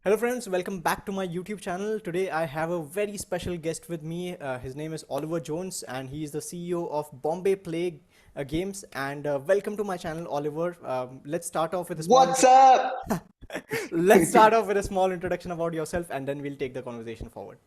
Hello friends, welcome back to my YouTube channel. Today I have a very special guest with me. His name is Oliver Jones and he is the CEO of BombayPlay Games. And welcome to my channel, Oliver. Let's start off with a small What's up? let's start off with a small introduction about yourself and then we'll take the conversation forward.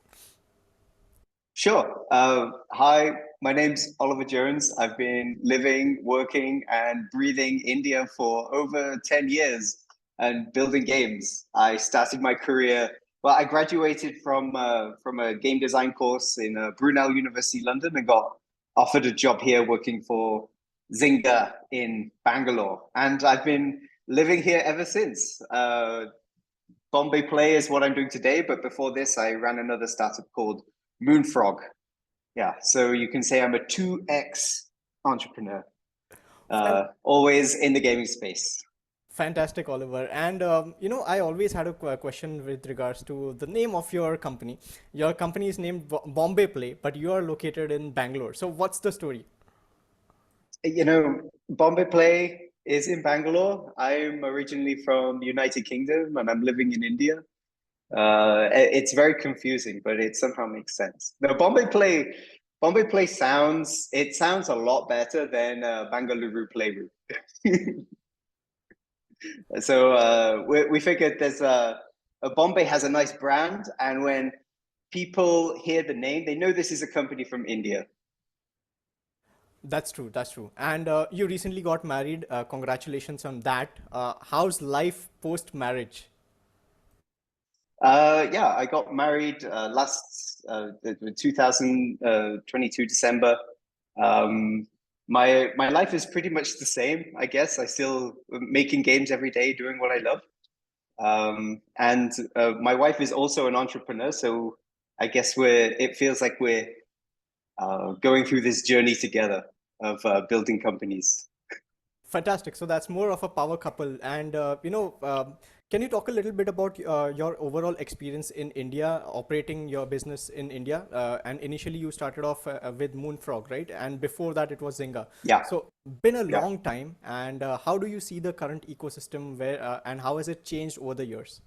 Sure. Hi, my name's Oliver Jones. I've been living, working, and breathing India for over 10 years and building games. I started my career, well, I graduated from a game design course in Brunel University, London, and got offered a job here working for Zynga in Bangalore. And I've been living here ever since. Bombay Play is what I'm doing today, but before this, I ran another startup called Moonfrog. Yeah, so you can say I'm a 2x entrepreneur, Fan- always in the gaming space. Fantastic, Oliver. And I always had a question with regards to the name of your company. Your company is named Bombay Play, but you are located in Bangalore. So what's the story? Bombay Play is in Bangalore. I'm originally from the United Kingdom and I'm living in India. It's very confusing, but it somehow makes sense. No, Bombay Play sounds a lot better than Bangalore Playroom. So we figured Bombay has a nice brand, and when people hear the name, they know this is a company from India. That's true. That's true. And you recently got married. Congratulations on that. How's life post marriage? Yeah, I got married last 2022 December. Um, my life is pretty much the same, I guess. I still making games every day, doing what I love. And my wife is also an entrepreneur, so I guess it feels like we're going through this journey together of building companies. Fantastic. So that's more of a power couple. And can you talk a little bit about your overall experience in India, operating your business in India? And initially you started off with Moonfrog, right? And before that it was Zynga. Yeah, So been a yeah. long time. And how do you see the current ecosystem where and how has it changed over the years?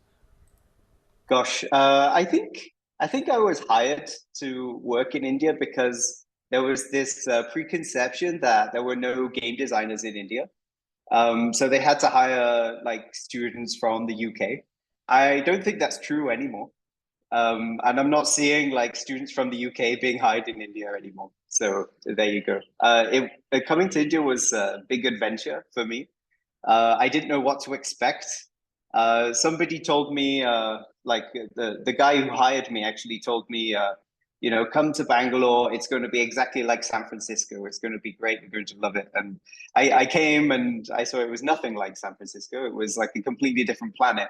Gosh, I think I was hired to work in India because there was this preconception that there were no game designers in India. So they had to hire like students from the UK. I don't think that's true anymore. And I'm not seeing like students from the UK being hired in India anymore. So there you go. Coming to India was a big adventure for me. I didn't know what to expect. Somebody told me, like the guy who hired me actually told me, come to Bangalore. It's going to be exactly like San Francisco. It's going to be great. You're going to love it. And I came and I saw it was nothing like San Francisco. It was like a completely different planet.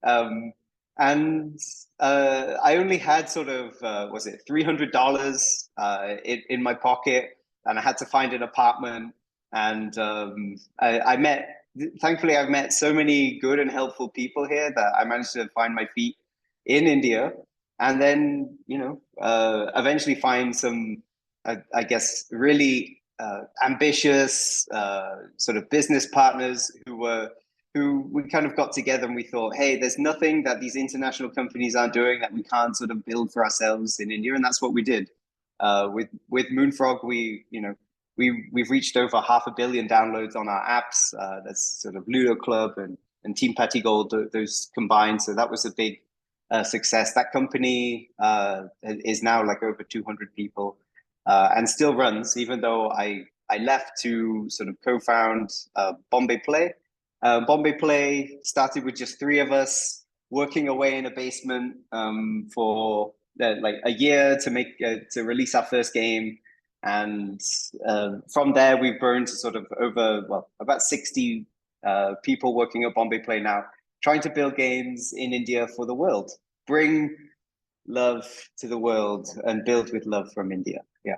um, and I only had sort of was it $300 in my pocket, and I had to find an apartment. And I met, thankfully, I've met so many good and helpful people here that I managed to find my feet in India, and then eventually find some, I guess, really ambitious sort of business partners who we kind of got together and we thought, hey, there's nothing that these international companies aren't doing that we can't sort of build for ourselves in India, and that's what we did. With Moonfrog, we've reached over 500 million downloads on our apps. That's sort of Ludo Club and Team Pettigold, those combined. So that was a big success. That company is now like over 200 people and still runs, even though I left to sort of co-found Bombay Play. Bombay Play started with just three of us working away in a basement for like a year to release our first game, and from there we've grown to sort of over about 60 people working at Bombay Play now, trying to build games in India for the world, bring love to the world, and build with love from India. Yeah.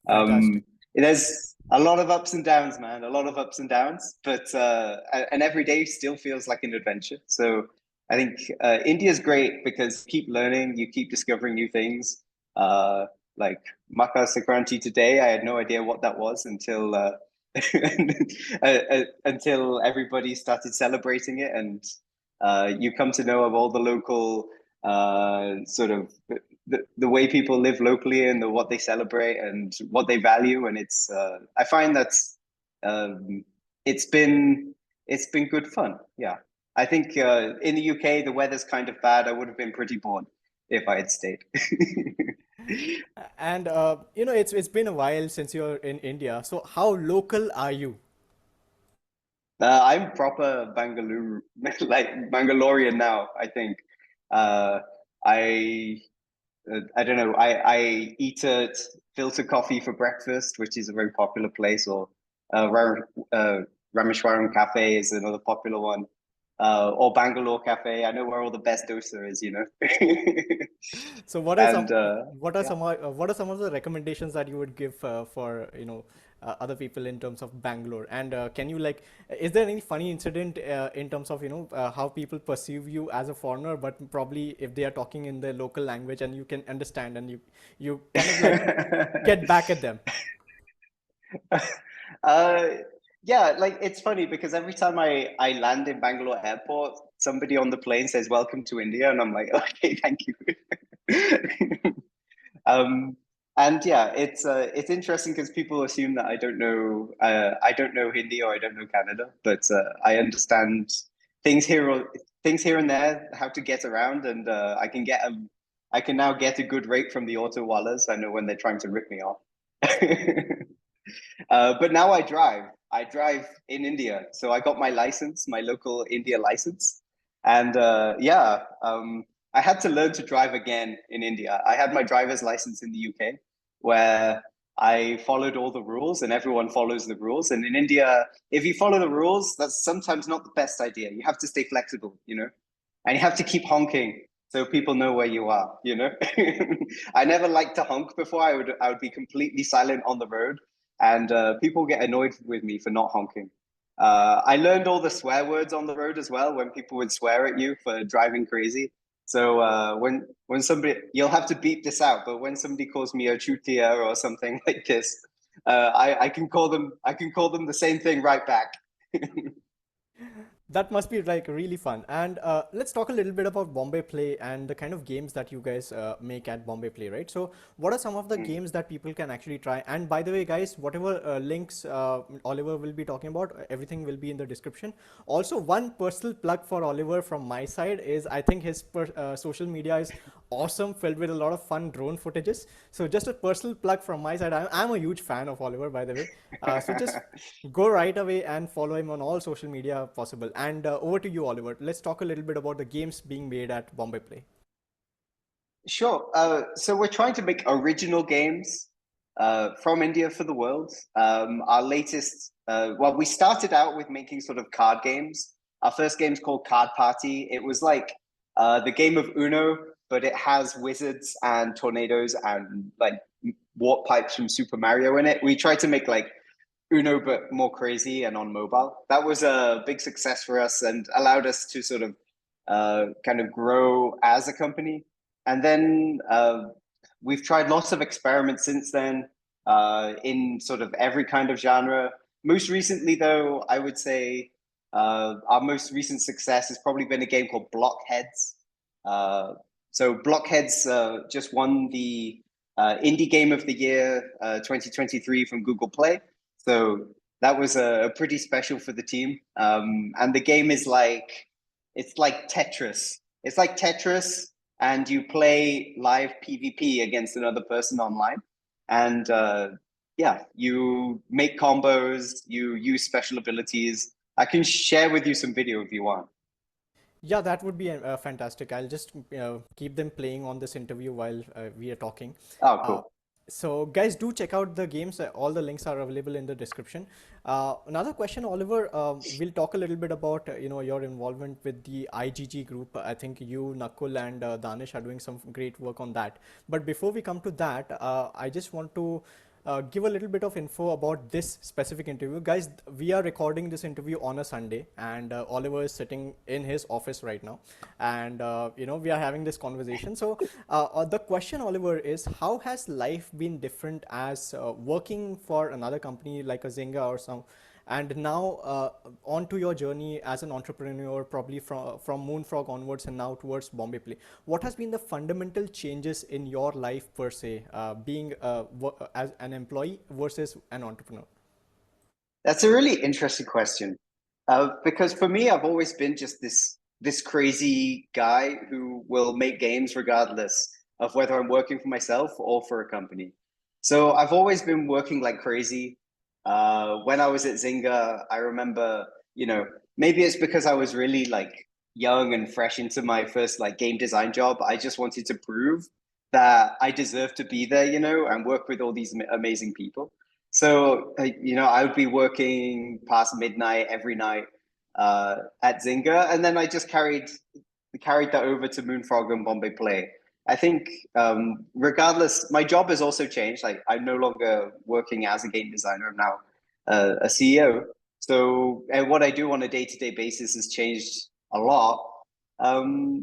Fantastic. There's a lot of ups and downs, man. A lot of ups and downs, but and every day still feels like an adventure. So I think India's great because you keep learning, you keep discovering new things. Like Makar Sankranti today, I had no idea what that was until until everybody started celebrating it, and You come to know of all the local sort of the way people live locally and what they celebrate and what they value, and I find that's um, it's been it's been good fun. Yeah, I think in the UK the weather's kind of bad. I would have been pretty bored if I had stayed. And it's been a while since you're in India. So how local are you? I'm proper Bangalore, like Bangalorean now. I think uh, I I don't know. I eat at Filter Coffee for breakfast, which is a very popular place, or uh, Rameshwaram Cafe is another popular one, or Bangalore Cafe. I know where all the best dosa is, you know. So And yeah. what are some of the recommendations that you would give for other people in terms of Bangalore? And can you like, is there any funny incident in terms of how people perceive you as a foreigner, but probably if they are talking in their local language and you can understand and you kind of like get back at them? uh, yeah, like it's funny because every time I land in Bangalore airport, somebody on the plane says "Welcome to India," and I'm like, okay, thank you. Um, and yeah, it's interesting because people assume that I don't know Hindi or I don't know Kannada, but I understand things here or things here and there how to get around, and I can now get a good rate from the auto wallahs. I know when they're trying to rip me off. But now I drive. I drive in India, so I got my license, my local India license, and I had to learn to drive again in India. I had my driver's license in the UK, where I followed all the rules, and everyone follows the rules. And in India, if you follow the rules, that's sometimes not the best idea. You have to stay flexible, you know, and you have to keep honking so people know where you are, you know. I never liked to honk before. I would be completely silent on the road, and people get annoyed with me for not honking. I learned all the swear words on the road as well when people would swear at you for driving crazy. So when somebody, you'll have to beep this out, but when somebody calls me a chutia or something like this, I can call them the same thing right back. That must be like really fun. And let's talk a little bit about Bombay Play and the kind of games that you guys make at Bombay Play, right? So, what are some of the Mm. games that people can actually try? And by the way, guys, whatever links Oliver will be talking about, everything will be in the description. Also, one personal plug for Oliver from my side is I think his social media is awesome, filled with a lot of fun drone footages. So, just a personal plug from my side. I'm a huge fan of Oliver, by the way. So, just go right away and follow him on all social media possible. And over to you, Oliver. Let's talk a little bit about the games being made at Bombay Play. Sure. So we're trying to make original games from India for the world. Our latest, well, we started out with making sort of card games. Our first game's called Card Party. It was like the game of Uno, but it has wizards and tornadoes and like warp pipes from Super Mario in it. We tried to make like Uno, but more crazy and on mobile. That was a big success for us and allowed us to sort of kind of grow as a company. And then we've tried lots of experiments since then in sort of every kind of genre. Most recently, though, I would say our most recent success has probably been a game called Blockheads. Uh, so Blockheads just won the Indie Game of the Year 2023 from Google Play. So that was pretty special for the team. And the game is like it's like Tetris. It's like Tetris, and you play live PvP against another person online. And yeah, you make combos, you use special abilities. I can share with you some video if you want. Yeah, that would be fantastic. I'll just keep them playing on this interview while we are talking. Oh, Uh, cool. so, guys, do check out the games. All the links are available in the description. Another question, Oliver. We'll talk a little bit about your involvement with the IGG group. I think you, Nakul, and Danish are doing some great work on that. But before we come to that, I just want to give a little bit of info about this specific interview. Guys, we are recording this interview on a Sunday, and Oliver is sitting in his office right now. And, we are having this conversation. So, the question, Oliver, is how has life been different as working for another company like a Zynga or some? and now on to your journey as an entrepreneur, probably from Moonfrog onwards and now towards Bombay Play. What has been the fundamental changes in your life per se, being as an employee versus an entrepreneur? That's a really interesting question. Because for me, I've always been just this crazy guy who will make games regardless of whether I'm working for myself or for a company. So I've always been working like crazy. When I was at Zynga, I remember, maybe it's because I was really like young and fresh into my first like game design job. I just wanted to prove that I deserve to be there, and work with all these amazing people. So, I would be working past midnight every night at Zynga, and then I just carried that over to Moonfrog and Bombay Play. I think, regardless, my job has also changed. Like, I'm no longer working as a game designer. I'm now a CEO. So, and what I do on a day-to-day basis has changed a lot,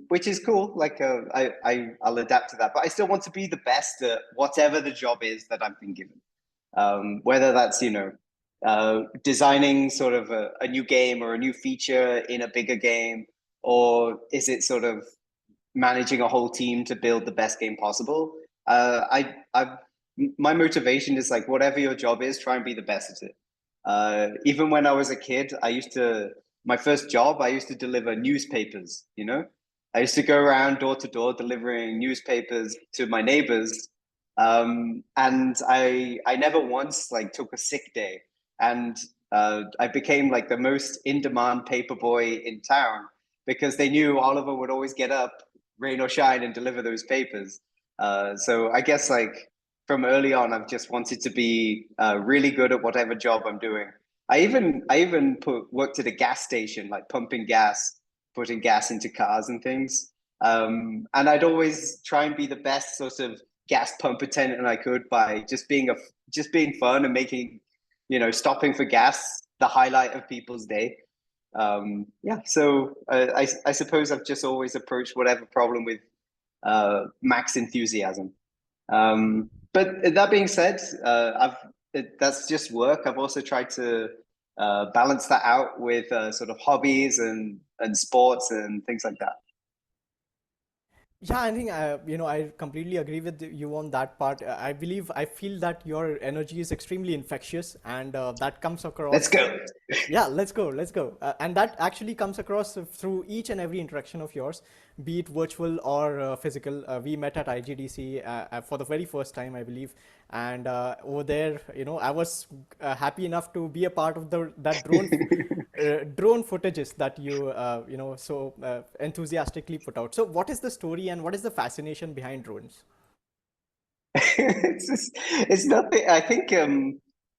which is cool. Like, I'll adapt to that, but I still want to be the best at whatever the job is that I've been given. Whether that's designing sort of a new game or a new feature in a bigger game, or is it sort of managing a whole team to build the best game possible? My motivation is like whatever your job is, try and be the best at it. Even when I was a kid, my first job, I used to deliver newspapers. I used to go around door to door delivering newspapers to my neighbors, and I never once like took a sick day, and I became like the most in demand paper boy in town because they knew Oliver would always get up, rain or shine, and deliver those papers. So I guess like from early on, I've just wanted to be really good at whatever job I'm doing. I even worked at a gas station, like pumping gas, putting gas into cars and things. And I'd always try and be the best sort of gas pump attendant I could by just being fun and making, stopping for gas the highlight of people's day. Yeah, so I suppose I've just always approached whatever problem with max enthusiasm. But that being said, that's just work. I've also tried to balance that out with sort of hobbies and sports and things like that. Yeah, I think I completely agree with you on that part. I feel that your energy is extremely infectious, and that comes Let's across. go. Yeah, let's go. And that actually comes across through each and every interaction of yours, be it virtual or physical. We met at IGDC for the very first time, I believe, and over there, I was happy enough to be a part of that drone footages that you so enthusiastically put out. So, what is the story and what is the fascination behind drones? It's nothing. I think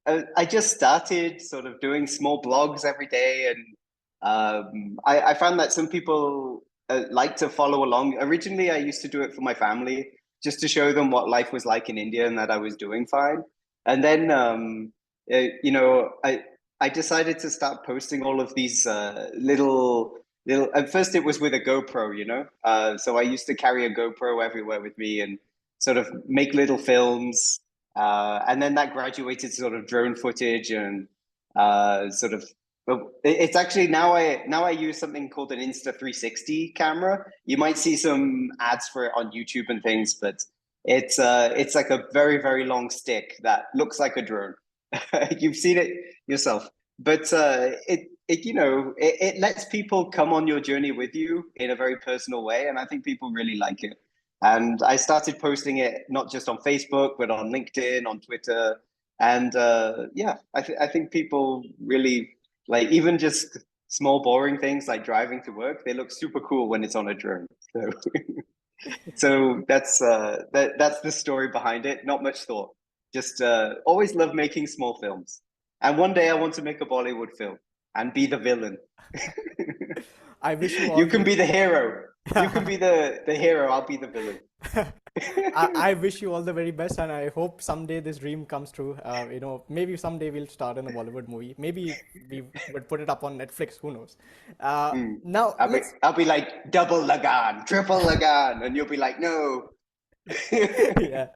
I just started sort of doing small blogs every day, and I found that some people like to follow along. Originally, I used to do it for my family, just to show them what life was like in India and that I was doing fine. And then, I decided to start posting all of these little. At first, it was with a GoPro, so I used to carry a GoPro everywhere with me and sort of make little films. And then that graduated to sort of drone footage and sort of. But it's actually now I use something called an Insta 360 camera. You might see some ads for it on YouTube and things, but it's like a very very long stick that looks like a drone. You've seen it yourself, but it lets people come on your journey with you in a very personal way, and I think people really like it. And I started posting it not just on Facebook, but on LinkedIn, on Twitter. And yeah, I think people really like even just small, boring things like driving to work. They look super cool when it's on a drone. So, so that's the story behind it. Not much thought. Just always love making small films. And one day I want to make a Bollywood film and be the villain. I wish you You all can the be the hero. You can be the hero. I'll be the villain. I wish you all the very best, and I hope someday this dream comes true. Maybe someday we'll start in a Bollywood movie. Maybe we would put it up on Netflix. Who knows? Mm. Now let's. I'll be like double Lagan, triple Lagan, and you'll be like, no. Yeah.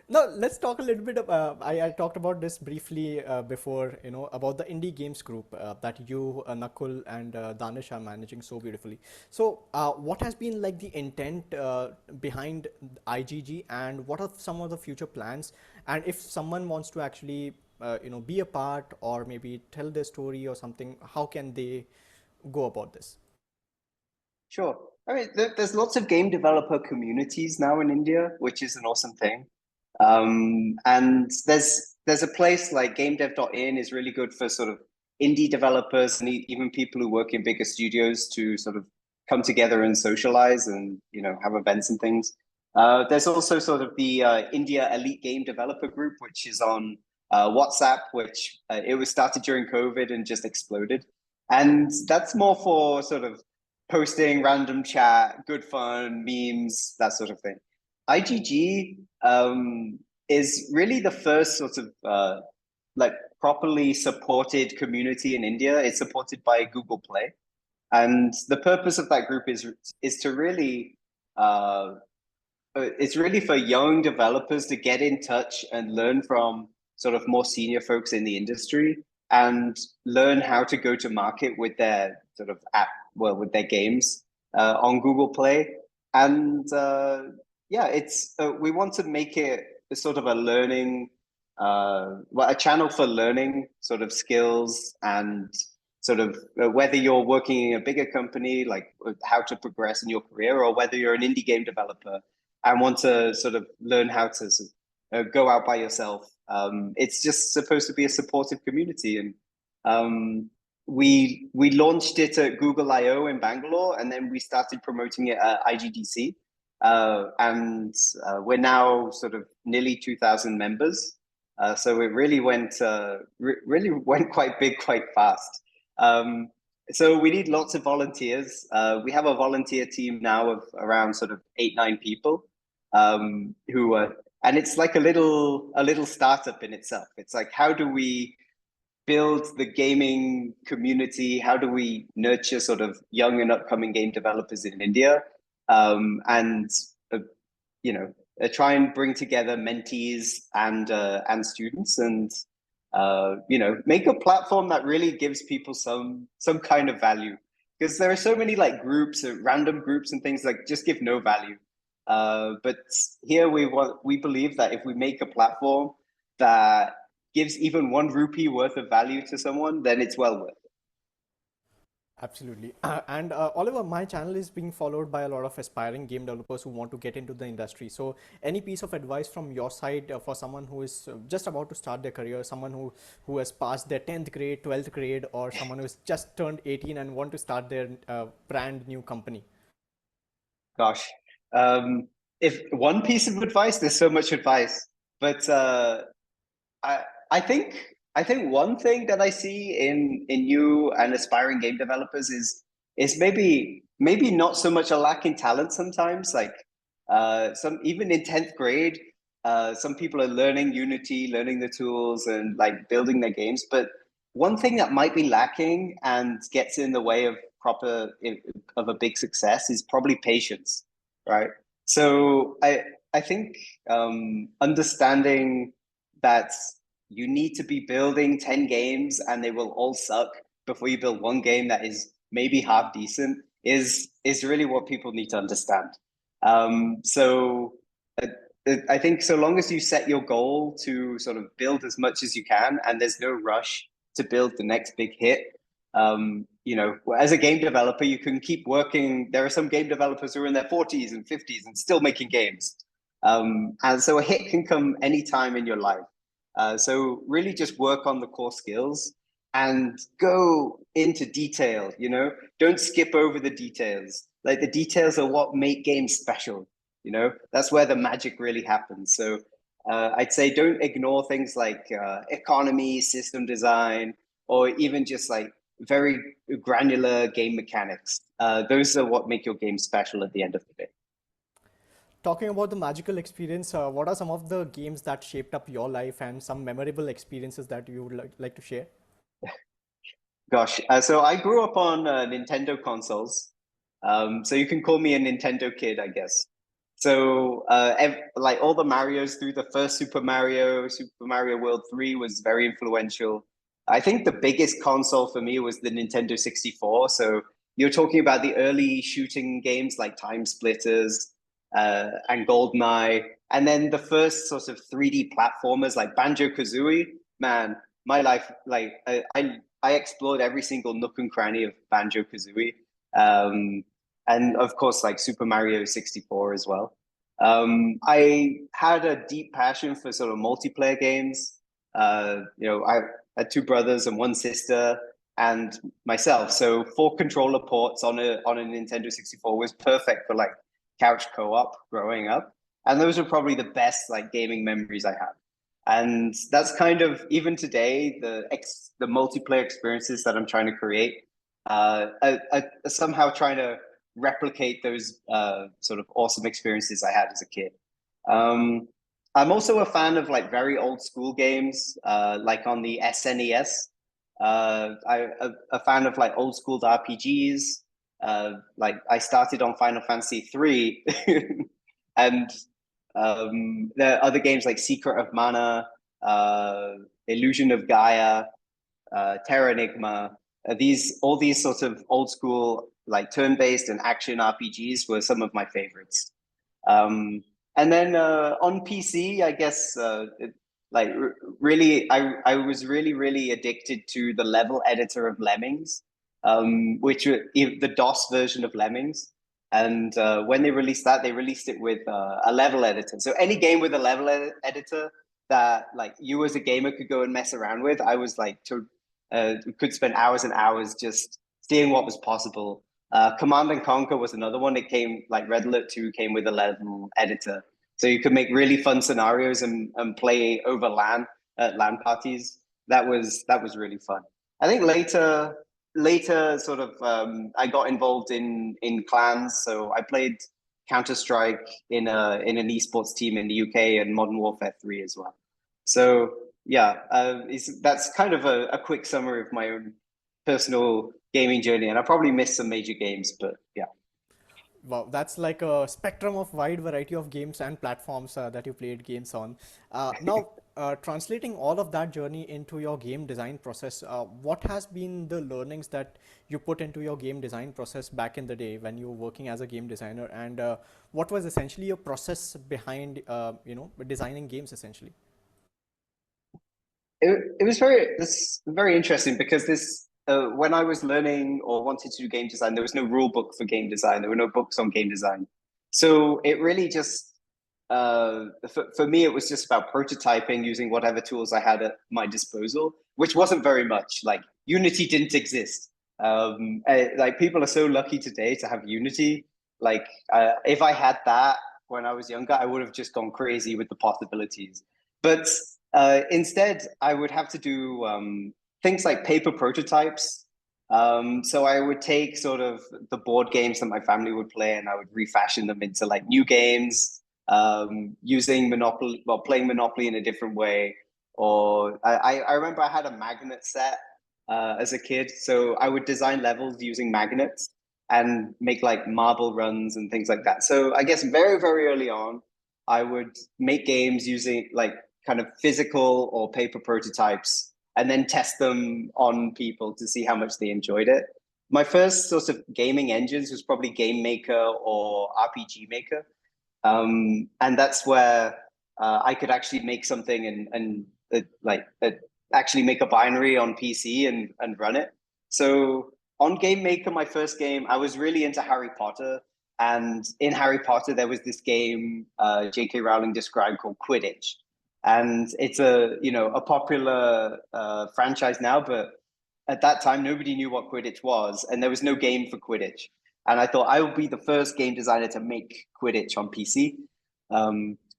Now let's talk a little bit. I talked about this briefly before, about the indie games group that you, Nakul, and Danish are managing so beautifully. So, what has been like the intent behind IGG, and what are some of the future plans? And if someone wants to actually, be a part or maybe tell their story or something, how can they go about this? Sure. I mean, there's lots of game developer communities now in India, which is an awesome thing. And there's a place like GameDev.in is really good for sort of indie developers and even people who work in bigger studios to sort of come together and socialize and have events and things. There's also sort of the India Elite Game Developer Group, which is on WhatsApp, which it was started during COVID and just exploded. And that's more for sort of posting random chat, good fun, memes, that sort of thing. IGG is really the first sort of like properly supported community in India. It's supported by Google Play, and the purpose of that group is to really it's really for young developers to get in touch and learn from sort of more senior folks in the industry and learn how to go to market with their sort of app, well, with their games on Google Play. And yeah, it's we want to make it a sort of a learning, well, a channel for learning sort of skills and sort of whether you're working in a bigger company, like how to progress in your career, or whether you're an indie game developer and want to sort of learn how to go out by yourself. It's just supposed to be a supportive community, and we launched it at Google I/O in Bangalore, and then we started promoting it at IGDC, and we're now sort of nearly 2,000 members. So it really went quite big, quite fast. So we need lots of volunteers. We have a volunteer team now of around sort of 8, 9 people, who are, and it's like a little startup in itself. It's like, how do we build the gaming community? How do we nurture sort of young and upcoming game developers in India? And try and bring together mentees and students, and make a platform that really gives people some kind of value, because there are so many like groups, random groups and things like just give no value. But here we believe that if we make a platform that gives even 1 rupee worth of value to someone, then it's well worth it. Absolutely. And Oliver, my channel is being followed by a lot of aspiring game developers who want to get into the industry. So, any piece of advice from your side for someone who is just about to start their career, someone who has passed their 10th grade, 12th grade, or someone who has just turned 18 and want to start their brand new company? Gosh, if one piece of advice, there's so much advice, but I I think one thing that I see in you and aspiring game developers is maybe not so much a lack in talent sometimes. Like some even in 10th grade, some people are learning Unity, learning the tools and like building their games. But one thing that might be lacking and gets in the way of of a big success is probably patience, right? So I think understanding that you need to be building 10 games and they will all suck before you build one game that is maybe half decent is really what people need to understand. So I think so long as you set your goal to sort of build as much as you can and there's no rush to build the next big hit, as a game developer, you can keep working. There are some game developers who are in their 40s and 50s and still making games. And so a hit can come anytime in your life. So really just work on the core skills and go into detail, don't skip over the details. Like the details are what make games special, that's where the magic really happens. So I'd say don't ignore things like economy, system design, or even just like very granular game mechanics. Those are what make your game special at the end of the day. Talking about the magical experience, what are some of the games that shaped up your life and some memorable experiences that you would like to share? Gosh, so I grew up on Nintendo consoles. So you can call me a Nintendo kid, I guess. So like all the Marios through the first Super Mario World 3 was very influential. I think the biggest console for me was the Nintendo 64. So you're talking about the early shooting games like Time Splitters and GoldenEye, and then the first sort of 3D platformers like Banjo-Kazooie. Man, my life, like I explored every single nook and cranny of Banjo-Kazooie. Um, and of course, like Super Mario 64 as well. I had a deep passion for sort of multiplayer games. I had two brothers and one sister and myself. So four controller ports on a Nintendo 64 was perfect for like couch co-op growing up. And those are probably the best like gaming memories I have. And that's kind of even today the multiplayer experiences that I'm trying to create. Somehow trying to replicate those sort of awesome experiences I had as a kid. Um, I'm also a fan of like very old school games, like on the SNES. A fan of like old school RPGs. Like I started on Final Fantasy 3, and there are other games like Secret of Mana, Illusion of Gaia, Terra Enigma. All these sorts of old school like turn-based and action RPGs were some of my favorites. And then on PC, I guess really, I was really addicted to the level editor of Lemmings, which the DOS version of Lemmings. And when they released that, they released it with a level editor. So any game with a level editor that like you as a gamer could go and mess around with, I was like could spend hours and hours just seeing what was possible. Command and Conquer was another one. It came like Red Alert 2 came with a level editor. So you could make really fun scenarios and play over LAN at LAN parties. That was really fun. I think later sort of I got involved in clans. So I played Counter-Strike in an esports team in the UK and Modern Warfare 3 as well. So yeah, that's kind of a quick summary of my own personal gaming journey, and I probably missed some major games, but yeah. Wow, that's like a spectrum of wide variety of games and platforms that you played games on. Now, translating all of that journey into your game design process, what has been the learnings that you put into your game design process back in the day when you were working as a game designer, and what was essentially your process behind, designing games essentially? It was very interesting because this when I was learning or wanted to do game design, there was no rule book for game design. There were no books on game design, so it really just for me it was just about prototyping using whatever tools I had at my disposal, which wasn't very much. Like Unity didn't exist. Like people are so lucky today to have Unity. Like if I had that when I was younger, I would have just gone crazy with the possibilities. But instead, I would have to do things like paper prototypes. So I would take sort of the board games that my family would play, and I would refashion them into like new games, using Monopoly, well, playing Monopoly in a different way. Or I remember I had a magnet set as a kid, so I would design levels using magnets and make like marble runs and things like that. So I guess very early on, I would make games using like kind of physical or paper prototypes and then test them on people to see how much they enjoyed it. My first sort of gaming engines was probably Game Maker or RPG Maker. And that's where I could actually make something and actually make a binary on PC and run it. So on Game Maker, my first game, I was really into Harry Potter. And in Harry Potter, there was this game J.K. Rowling described called Quidditch, and it's a popular franchise now, but at that time nobody knew what Quidditch was, and there was no game for Quidditch. And I thought I would be the first game designer to make Quidditch on PC.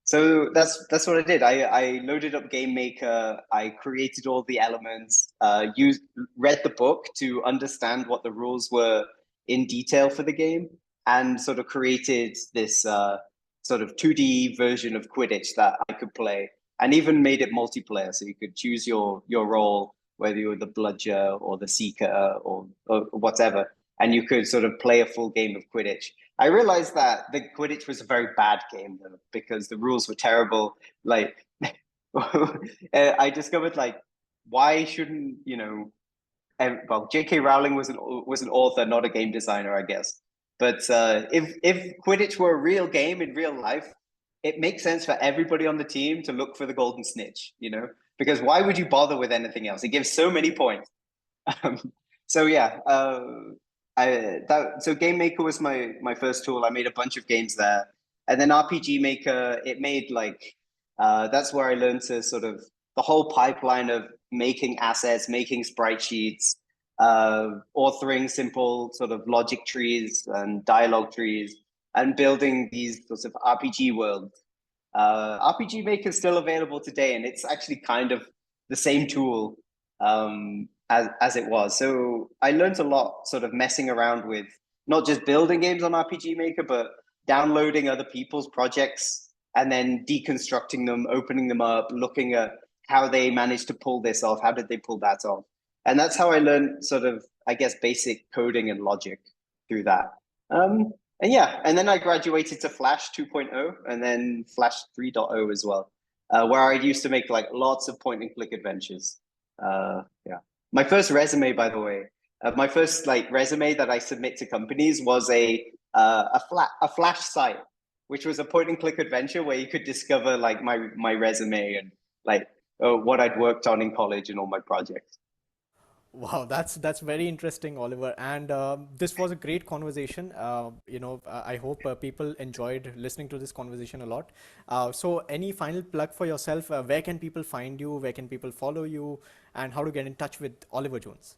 So that's what I did. I loaded up Game Maker. I created all the elements. Read the book to understand what the rules were in detail for the game, and sort of created this sort of 2D version of Quidditch that I could play, and even made it multiplayer, so you could choose your role, whether you were the bludger or the seeker or whatever, and you could sort of play a full game of Quidditch. I realized that the Quidditch was a very bad game though, because the rules were terrible. Like, I discovered like why shouldn't well, J.K. Rowling was an author, not a game designer, I guess. But if Quidditch were a real game in real life, it makes sense for everybody on the team to look for the golden snitch, because why would you bother with anything else? It gives so many points. So yeah, so Game Maker was my first tool. I made a bunch of games there, and then RPG Maker. It made like that's where I learned to sort of the whole pipeline of making assets, making sprite sheets, authoring simple sort of logic trees and dialogue trees, and building these sorts of RPG worlds. RPG Maker is still available today, and it's actually kind of the same tool as it was. So I learned a lot sort of messing around with not just building games on RPG Maker, but downloading other people's projects and then deconstructing them, opening them up, looking at how they managed to pull this off, how did they pull that off. And that's how I learned sort of, I guess, basic coding and logic through that. And yeah, and then I graduated to Flash 2.0 and then Flash 3.0 as well, where I used to make like lots of point and click adventures. Yeah. My first resume, by the way, my first like resume that I submit to companies was a Flash site, which was a point and click adventure where you could discover like my resume and like what I'd worked on in college and all my projects. Wow, that's very interesting, Oliver. And this was a great conversation. I hope people enjoyed listening to this conversation a lot. So, any final plug for yourself? Where can people find you? Where can people follow you? And how to get in touch with Oliver Jones?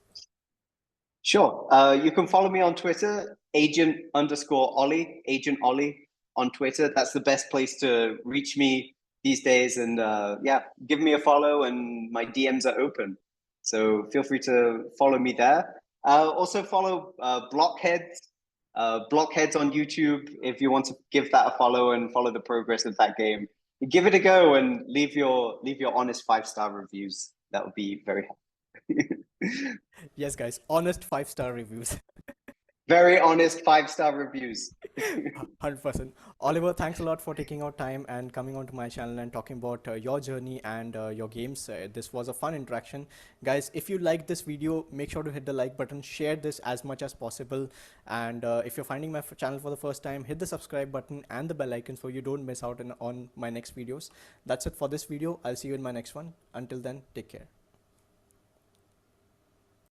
Sure. You can follow me on Twitter, Agent Ollie on Twitter. That's the best place to reach me these days. And yeah, give me a follow, and my DMs are open. So feel free to follow me there. Also follow Blockheads on YouTube if you want to give that a follow and follow the progress of that game. Give it a go and leave your honest 5-star reviews. That would be very helpful. Yes, guys, honest 5-star reviews. Very honest 5-star reviews. 100%. Oliver, thanks a lot for taking out time and coming onto my channel and talking about your journey and your games. This was a fun interaction. Guys, if you liked this video, make sure to hit the like button, share this as much as possible. And if you're finding my channel for the first time, hit the subscribe button and the bell icon so you don't miss out on my next videos. That's it for this video. I'll see you in my next one. Until then, take care.